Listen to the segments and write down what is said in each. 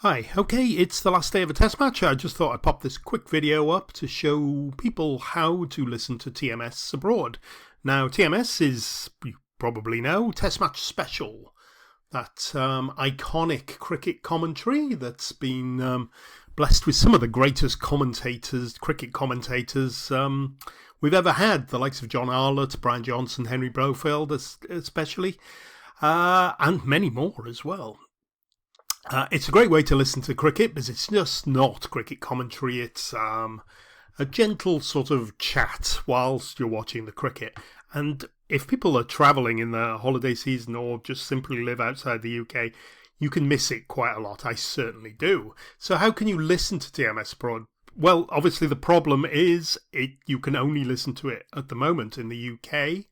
Hi, okay, it's the last day of a test match. I just thought I'd pop this quick video up to show people how to listen to TMS abroad. Now, TMS is, you probably know, Test Match Special. That iconic cricket commentary that's been blessed with some of the greatest cricket commentators we've ever had. The likes of John Arlott, Brian Johnson, Henry Blofeld especially, and many more as well. It's a great way to listen to cricket because it's just not cricket commentary. It's a gentle sort of chat whilst you're watching the cricket. And if people are travelling in the holiday season or just simply live outside the UK, you can miss it quite a lot. I certainly do. So how can you listen to TMS abroad? Well, obviously the problem is you can only listen to it at the moment in the UK.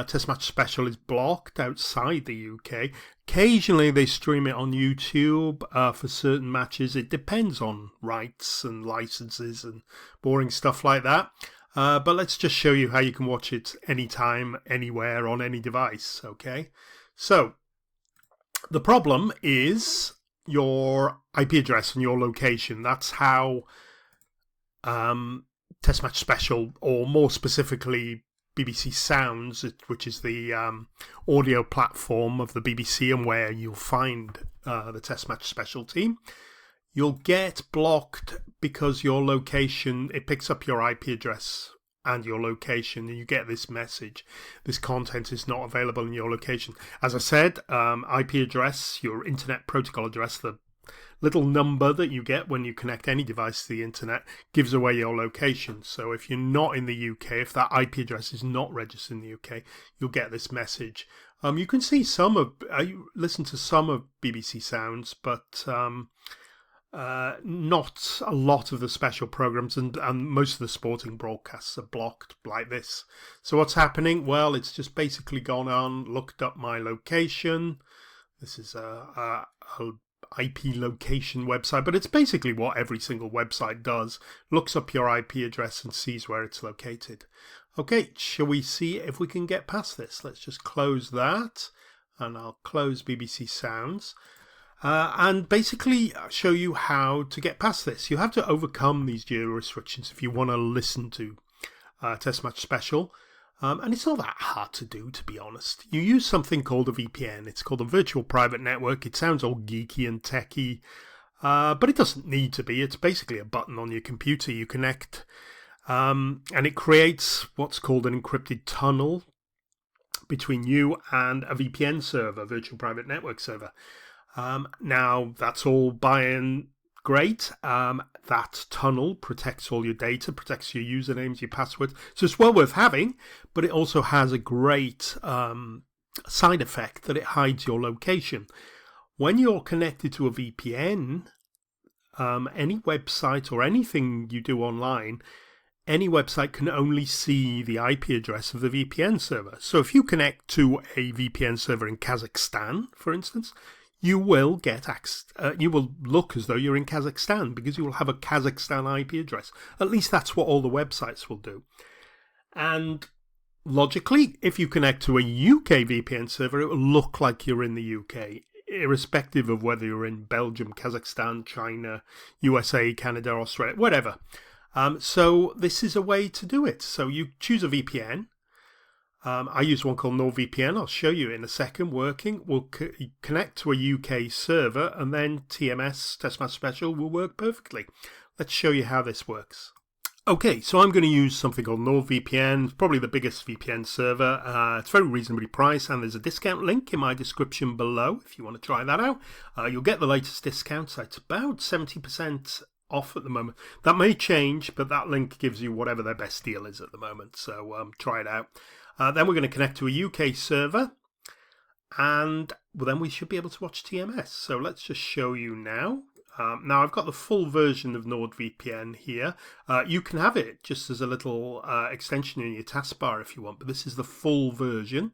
Test Match Special is blocked outside the UK. Occasionally they stream it on YouTube for certain matches. It depends on rights and licenses and boring stuff like that. But let's just show you how you can watch it anytime, anywhere, on any device. Okay, so the problem is your IP address and your location. That's how Test Match Special, or more specifically BBC Sounds, which is the audio platform of the BBC and where you'll find the Test Match Special team, you'll get blocked because your location, it picks up your IP address and your location, and you get this message: this content is not available in your location. As I said, IP address, your internet protocol address, the little number that you get when you connect any device to the internet, gives away your location. So if you're not in the UK, if that IP address is not registered in the UK, you'll get this message. You can see listen to some of BBC Sounds, but not a lot of the special programs, and most of the sporting broadcasts are blocked like this. So what's happening? Well, it's just basically gone on, looked up my location. This is a IP location website, but it's basically what every single website does. Looks up your IP address and sees where it's located. Okay, shall we see if we can get past this? Let's just close that, and I'll close BBC Sounds. And basically show you how to get past this. You have to overcome these geo restrictions if you want to listen to Test Match Special. And it's not that hard to do, to be honest. You use something called a VPN. It's called a virtual private network. It sounds all geeky and techy, but it doesn't need to be. It's basically a button on your computer. You connect, and it creates what's called an encrypted tunnel between you and a VPN server, virtual private network server. Now, that's all by and great. That tunnel protects all your data, protects your usernames, your passwords. So it's well worth having, but it also has a great side effect that it hides your location. When you're connected to a VPN, any website or anything you do online, any website can only see the IP address of the VPN server. So if you connect to a VPN server in Kazakhstan, for instance, you will get you will look as though you're in Kazakhstan because you will have a Kazakhstan IP address. At least that's what all the websites will do. And logically, if you connect to a UK VPN server, it will look like you're in the UK, irrespective of whether you're in Belgium, Kazakhstan, China, USA, Canada, Australia, whatever. So this is a way to do it. So you choose a VPN. I use one called NordVPN. I'll show you in a second working. We'll connect to a UK server, and then TMS, Test Match Special, will work perfectly. Let's show you how this works. Okay, so I'm going to use something called NordVPN. It's probably the biggest VPN server. It's very reasonably priced, and there's a discount link in my description below if you want to try that out. You'll get the latest discounts. It's about 70% off at the moment. That may change, but that link gives you whatever their best deal is at the moment. So try it out. Then we're going to connect to a UK server, and then we should be able to watch TMS. So let's just show you now. Now I've got the full version of NordVPN here. You can have it just as a little extension in your taskbar if you want, but this is the full version.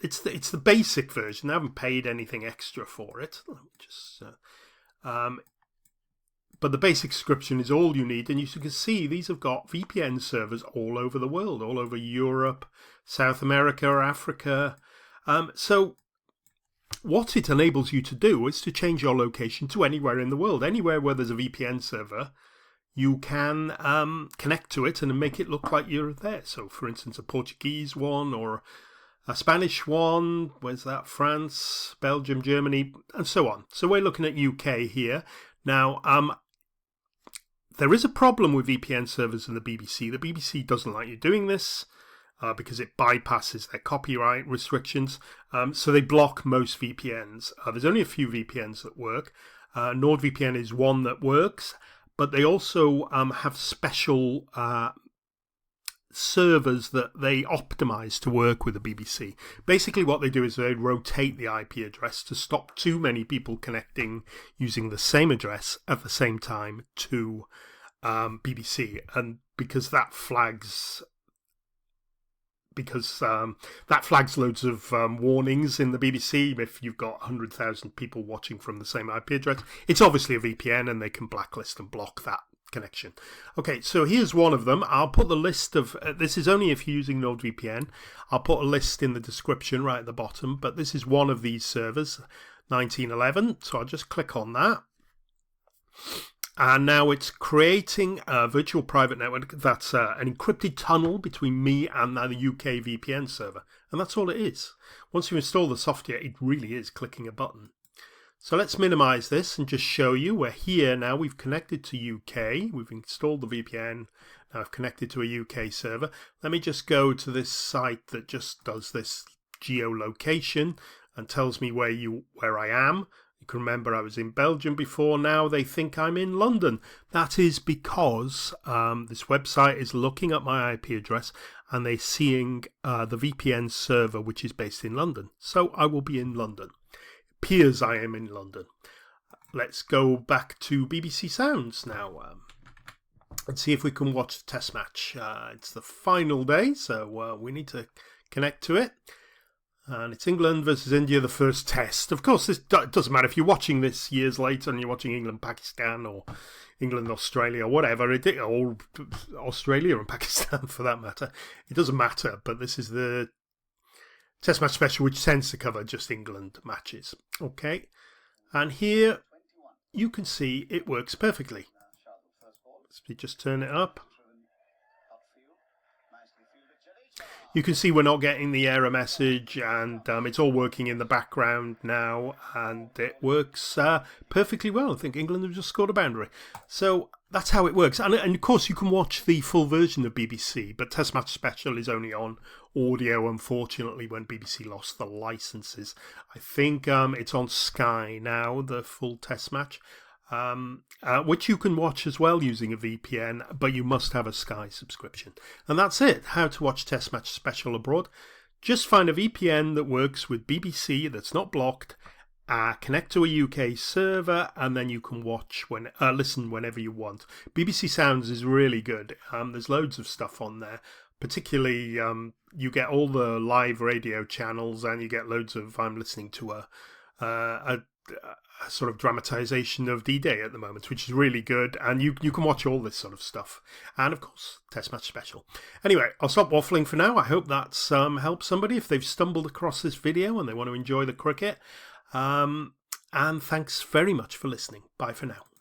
It's the basic version. I haven't paid anything extra for it. Let me just But the basic subscription is all you need, and you can see these have got VPN servers all over the world, all over Europe, South America, Africa. So what it enables you to do is to change your location to anywhere in the world. Anywhere where there's a VPN server, you can connect to it and make it look like you're there. So, for instance, a Portuguese one or a Spanish one, where's that? France, Belgium, Germany, and so on. So we're looking at UK here. Now, there is a problem with VPN servers in the BBC. The BBC doesn't like you doing this because it bypasses their copyright restrictions. So they block most VPNs. There's only a few VPNs that work. NordVPN is one that works, but they also have special servers that they optimize to work with the BBC. Basically what they do is they rotate the IP address to stop too many people connecting using the same address at the same time to BBC, and because that flags loads of warnings in the BBC if you've got 100,000 people watching from the same IP address. It's obviously a VPN and they can blacklist and block that connection. Okay, so here's one of them. I'll put the list of, this is only if you're using NordVPN. I'll put a list in the description right at the bottom, but this is one of these servers, 1911. So I'll just click on that. And now it's creating a virtual private network that's an encrypted tunnel between me and the UK VPN server. And that's all it is. Once you install the software, it really is clicking a button. So let's minimize this and just show you. We're here now. We've connected to UK. We've installed the VPN. Now I've connected to a UK server. Let me just go to this site that just does this geolocation and tells me where I am. You can remember I was in Belgium before. Now they think I'm in London. That is because this website is looking at my IP address and they're seeing the VPN server, which is based in London. So I will be in London. Appears I am in London. Let's go back to BBC Sounds now and see if we can watch the test match. It's the final day, so we need to connect to it. And it's England versus India, the first test. Of course, this doesn't matter if you're watching this years later and you're watching England-Pakistan or England-Australia or whatever, or Australia and Pakistan for that matter. It doesn't matter, but this is the Test Match Special, which tends to cover just England matches. Okay, and here you can see it works perfectly. Let's just turn it up. You can see we're not getting the error message, and it's all working in the background now, and it works perfectly well. I think England have just scored a boundary. So that's how it works. And of course, you can watch the full version of BBC, but Test Match Special is only on audio, unfortunately, when BBC lost the licenses. I think it's on Sky now, the full Test Match. Which you can watch as well using a VPN, but you must have a Sky subscription. And that's it, how to watch Test Match Special abroad. Just find a VPN that works with BBC that's not blocked, connect to a UK server, and then you can watch listen whenever you want. BBC Sounds is really good. There's loads of stuff on there. Particularly, you get all the live radio channels, and you get loads of, I'm listening to a sort of dramatization of D-Day at the moment, which is really good, and you can watch all this sort of stuff, and of course Test Match Special. Anyway, I'll stop waffling for now. I hope that's helped somebody if they've stumbled across this video and they want to enjoy the cricket, and thanks very much for listening. Bye for now.